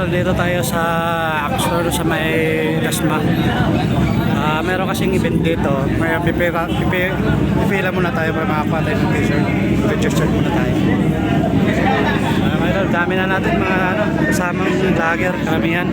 idol, dito tayo sa Axor sa may Dasma. Meron kasing event dito. May pipila muna tayo para makakuha tayo ng t-shirt. Register muna tayo. Idol, dami na natin mga kasamang vlogger, karamihan.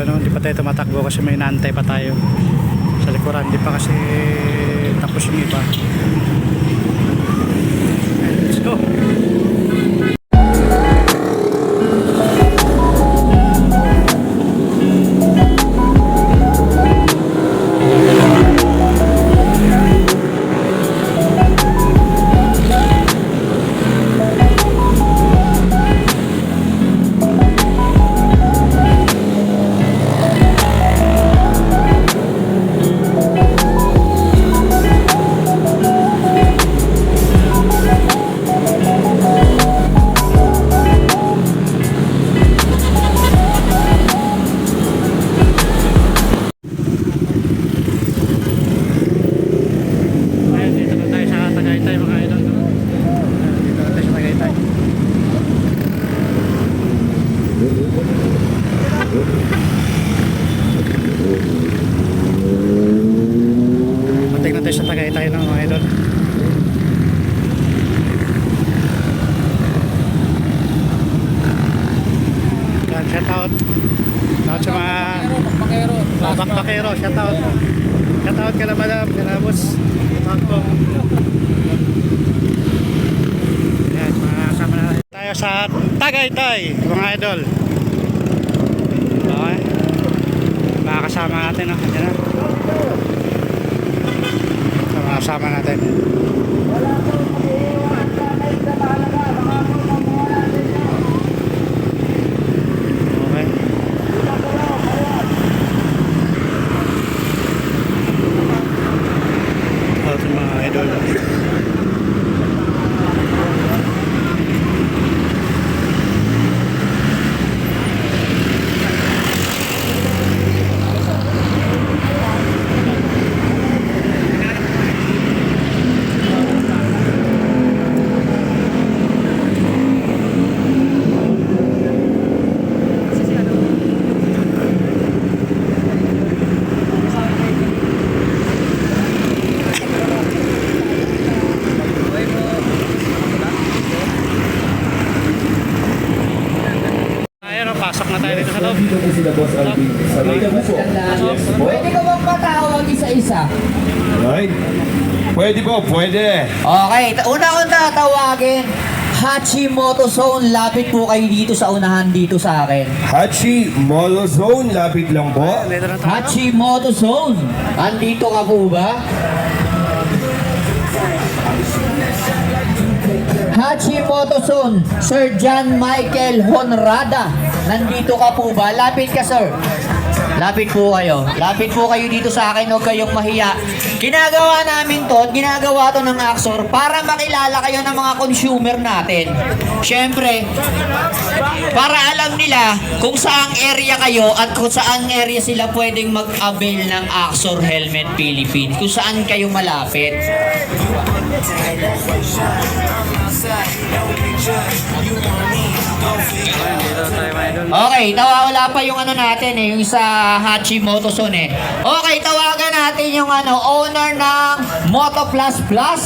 Hindi pa tayo tumatakbo kasi may inaantay pa tayo sa likuran. Hindi pa kasi tapos yung iba. Let's go! Patik na tayo sa Tagaytay ng mga idol. Shout out sa mga bakbakero. Shout out ka na madam, ka na boss. Yan, mga kasama na tayo sa Tagaytay mga idol. Okay, mga kasama natin, no? Yan na sa mga kasama natin. Okay, ito mga idol. Pasok na tayo dito sa loob. Dito po sila Boss Alvin. Sabay ka po. Yes po. Pwede ka bang patawag isa-isa? Right. Pwede po, pwede. Okay, una kong tatawagin, Hachimoto Zone. Lapit po kayo dito sa unahan dito sa akin. Hachi Molo Zone, lapit lang po. Dito na tayo. Hachimoto Zone. Andito ka po ba? Hachimoto Zone, Sir John Michael Honrada. Nandito ka po ba? Lapit ka, sir. Lapit po kayo. Lapit po kayo dito sa akin. Huwag kayong mahiya. Ginagawa namin to at ginagawa to ng Axor para makilala kayo ng mga consumer natin. Siyempre, para alam nila kung saang area kayo at kung saang area sila pwedeng mag-avail ng Axor Helmet Philippines. Kung saan kayo malapit. Okay, nawawala pa yung ano natin yung sa Hachimoto Zone Okay, tawagan natin yung owner ng Moto Plus Plus.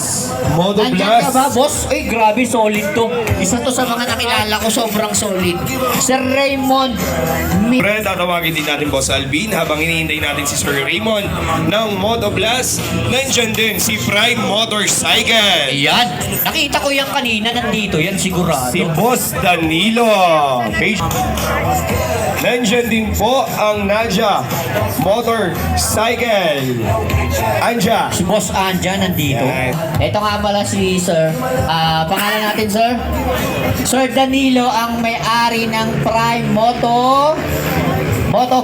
Moto Nandiyan ka Plus. ba, boss? Ay, grabe, solid to. Isa to sa mga nakilala ko, sobrang solid. Sir Raymond Friend, tatawagin din natin Boss Alvin habang hinihintay natin si Sir Raymond ng Moto Plus. Nandyan din si Prime Motorcycle. Ayan, nakita ko yan kanina, nandito yan sigurado. Si Boss Danilo. Nandyan din po ang Nadia Motorcycle. Anja. Si Boss Anja nandito. Yan. Ito nga pala si Sir. Pangalan natin, Sir? Sir Danilo ang may-ari ng Prime Moto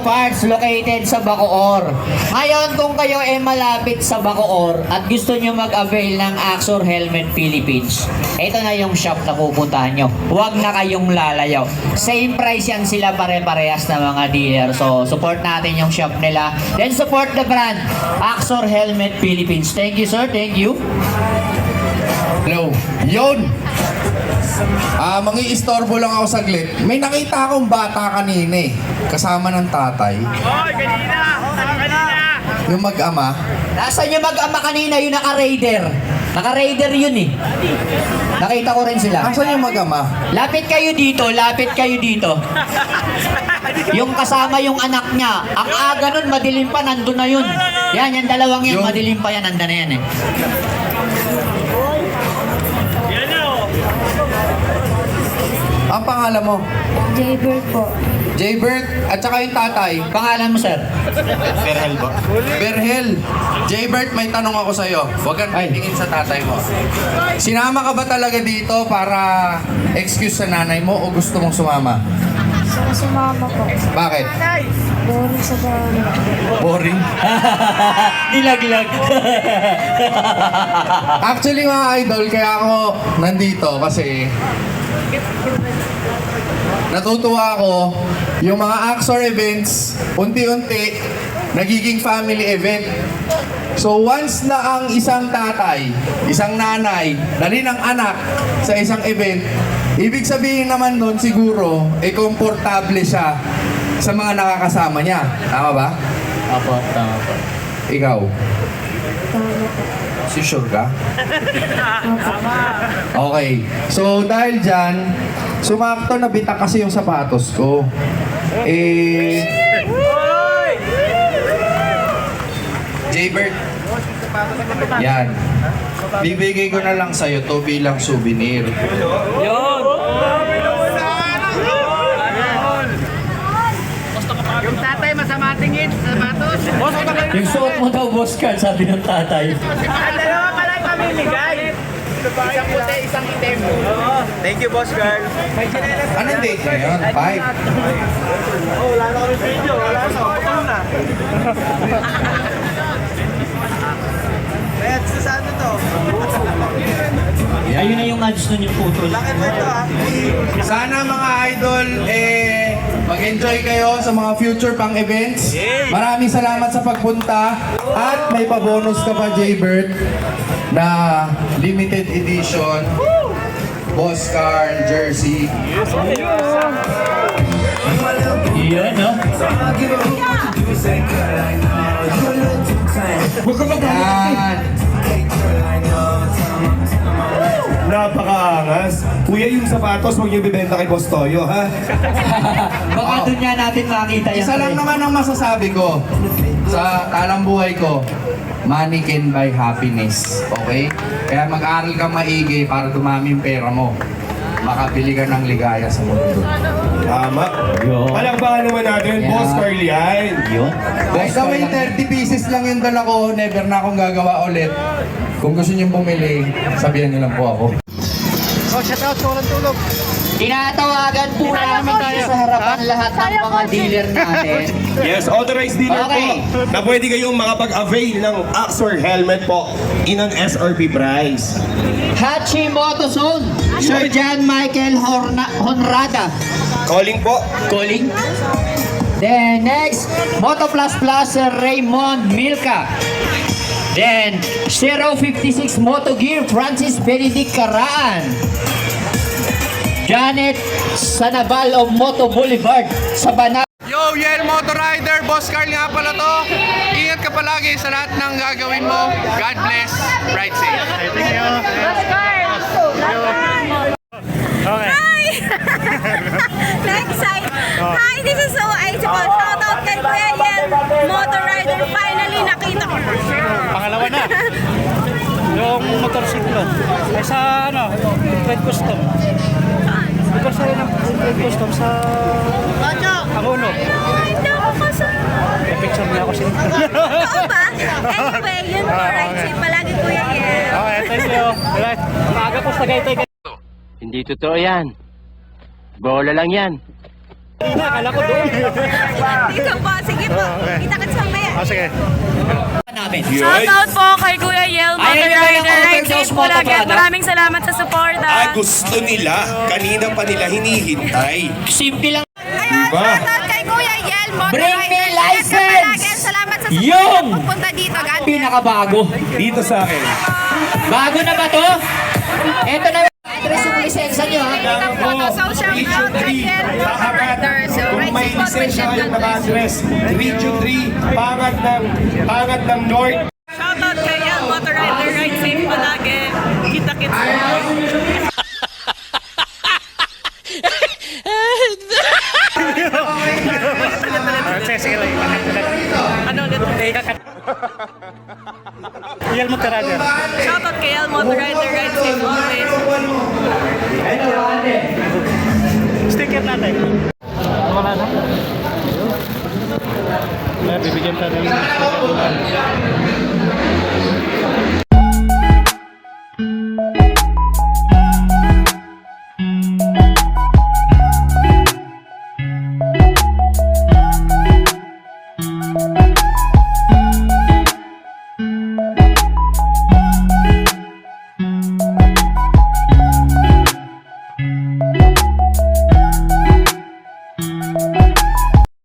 Parts located sa Bacoor. Ngayon, kung kayo ay malapit sa Bacoor at gusto nyo mag-avail ng Axor Helmet Philippines, ito na yung shop na pupuntahan nyo. Huwag na kayong lalayaw. Same price yan sila, pare-parehas na mga dealer. So, support natin yung shop nila. Then, support the brand, Axor Helmet Philippines. Thank you, sir. Thank you. Hello. Yun! Mangi-istorbo lang ako saglit. May nakita akong bata kanina eh. Kasama ng tatay. Hoy, kanina! Yung mag-ama. Nasaan yung mag-ama kanina? Yung naka-raider. Naka-raider yun eh. Nakita ko rin sila. Asan yung mag-ama? Lapit kayo dito, lapit kayo dito. Yung kasama yung anak niya. Ang aga nun, madilim pa, nandun na yun. Yan, yung dalawang yan, Yung- madilim pa yan, nandun na yan eh. Ang pangalan mo? Jaybird po. Jaybert at saka yung tatay. Pangalan mo, sir? Berhel. Jaybert, may tanong ako sa'yo. Huwag kang titingin sa tatay mo. Sinama ka ba talaga dito para excuse sa nanay mo o gusto mong sumama? Sumama po. Bakit? Boring sa bahay. Boring. Nilaglag. Actually mga idol, kaya ako nandito kasi natutuwa ako yung mga Axor events, unti-unti nagiging family event. So once na ang isang tatay, isang nanay, dali ng anak sa isang event, ibig sabihin naman nun siguro, komportable siya sa mga nakakasama niya. Tama ba? Apo, tama po. Ikaw? Tama po. Si sure ka? Okay. So, dahil dyan, sumakto na bitak kasi yung sapatos ko. Jaybert. Yan. Bibigay ko na lang sa'yo to bilang souvenir. Yung tatay masama tingin sa sapatos. Yung suot mo daw, boss card, sabi ng tatay. Dalawa pala yung pamimigay. Isang puti, isang itim. Thank you, boss girl. Anong date ngayon? 5? Wala na kami video. Wala na. Putol na. Kaya sa ano to? Ayun na yung ads nun yung putol. Bakit ba ito Sana mga idol, mag-enjoy kayo sa mga future pang events. Maraming salamat sa pagpunta. At may pa-bonus ka pa, Jaybert, na limited edition Boss Carl jersey. Yun, no? Yan. Napakaangas. Kuya, yung sapatos, huwag niyo bibenta kay Boss Toyo, ha? Baka doon nga natin makita yan. Isa lang naman ang masasabi ko sa talang buhay ko. Money can buy happiness. Okay? Kaya mag-aral ka maigi para dumami yung pera mo. Makabili ka ng ligaya sa mundo. Tama. Palakpakan naman natin, Yeah. Boss Carl yan. Yun. By the way, 30 pieces lang yung dala ko. Never na akong gagawa ulit. Kung gusto niyo bumili, sabihan niyo lang po ako. Oh, shout out sa walang tulog. Tinatawagan po namin sa harapan lahat ng mga dealer natin. Yes, authorized dealer Okay. po na pwede kayong makapag-avail ng Axor helmet po in an SRP price. Hachi Motozone, Sir John Michael Honrada. Calling po. Calling. Then next, Moto Plus Plus, Sir Raymond Milka. Then 056 Moto Gear, Francis Benedict Caraan. Janet Sanabal of Moto Boulevard sa Banat. Yo, Yel Motor Rider, Boss Carl nga pala to. Ingat ka palagi sa lahat ng gagawin mo. God bless. Ride safe. Thank you. Okay. Hi! Next side. Hi, this is so Aichapal. Shout out kay Kuya Yel, Motor Rider. Finally, nakita ko. Pangalawa na. Yung motorsiklo. Ay sa ano, Red Custom. Ito sa rin ang Red Custom sa Angono. Hindi ako kasama. May picture niya ako siya. Totoo ba? Anyway, yun po. Ride safe palagi, Kuya Yel. Okay, thank you. Alright, maaga po sa Tagaytay. Hindi totoo yan. Bola lang yan. Akala ko doon. Dito po. Sige po. Kita-kits mamaya. Sige. Namin. Shoutout po kay Kuya Yel, Motor Ayun yung Rider, mga Ride Motor Safe Girls, po lagi. Motor Brother. Maraming salamat sa suporta. Gusto nila. Kanina pa nila hinihintay. Simple lang. Ayun, Diba? shoutout kay Kuya Yel, Motor Bring me Rider. license! Salamat sa Yung! support. Pupunta dito. God bless. Pinakabago. Dito sa akin. Bago na ba to? Ito na. Address yung lisensya nyo ha. So, shout out kay Yel, Motor Rider. So, Kung ride may safe po. lisensya kayong naka-address, Region 3, pangat ng North. Shoutout kay Yel, Motor Rider, Ride Safe palagi. Kita-kits po. Sige lang. Ano ulit? Iyal mo tara dyan. Shoutout kay Yel, Motor Rider, Ride Safe always. Ito, ate.